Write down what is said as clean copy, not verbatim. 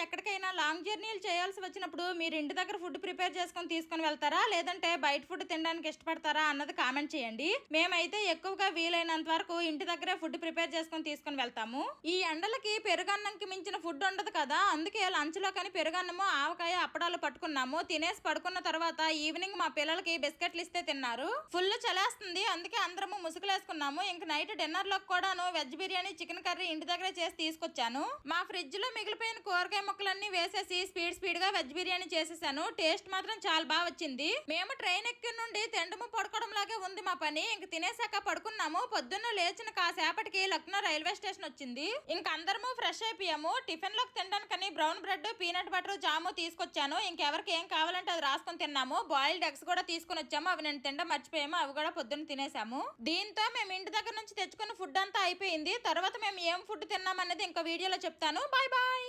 ఎక్కడికైనా లాంగ్ జర్నీలు చేయాల్సి వచ్చినప్పుడు మీరు ఇంటి దగ్గర ఫుడ్ ప్రిపేర్ చేసుకొని తీసుకొని వెళ్తారా లేదంటే బయట ఫుడ్ తినడానికి ఇష్టపడతారా అన్నది కామెంట్ చేయండి. మేమైతే ఎక్కువగా వీలైనంత వరకు ఇంటి దగ్గరే ఫుడ్ ప్రిపేర్ చేసుకొని తీసుకొని వెళ్తాము. ఈ ఎండలకి పెరుగన్నంకి మించిన ఫుడ్ ఉండదు కదా, అందుకే లంచ్ లో కానీ పెరుగన్నము ఆవకాయ అప్పడాలు పట్టుకున్నాము. తినేసి పడుకున్న తర్వాత ఈవినింగ్ మా పిల్లలకి బిస్కెట్లు ఇస్తే తిన్నారు. ఫుల్ చలేస్తుంది, అందుకే అందరము ముసుగులేసుకున్నాము. ఇంక నైట్ డిన్నర్ లో కూడాను వెజ్ బిర్యానీ చికెన్ కర్రీ ఇంటి దగ్గరే చేసి తీసుకొచ్చాను. మా ఫ్రిడ్జ్ లో మిగిలిపోయిన కూరగాయ ముక్కలన్నీ వేసేసి స్పీడ్ గా వెజ్ బిర్యానీ చేసేసాను. టేస్ట్ మాత్రం చాలా బాగా వచ్చింది. మేము ట్రైన్ ఎక్కి నుండి తిండము పడుకోవడం లాగే ఉంది మా పని. ఇంక తినేసాక పడుకున్నాము. పొద్దున్న లేచిన కాసేపటికి లక్నో రైల్వే స్టేషన్ వచ్చింది. ఇంక అందరము ఫ్రెష్ అయిపోయాము. టిఫిన్ లోకి తినడానికని బ్రౌన్ బ్రెడ్, పీనట్ బటర్, జాము తీసుకొచ్చాను. ఇంకెవరికి ఏం కావాలంటే అది రాసుకొని తిన్నాము. బాయిల్డ్ ఎగ్స్ కూడా తీసుకుని వచ్చాము. అవి నేను తినడం మర్చిపోయాము. అవి కూడా పొద్దున్న తినేసాము. దీంతో మేము ఇంటి దగ్గర నుంచి తెచ్చుకున్న ఫుడ్ అంతా అయిపోయింది. తర్వాత మేము ఏం ఫుడ్ తిన్నాం అనేది ఇంకో వీడియోలో చెప్తాను. Bye bye.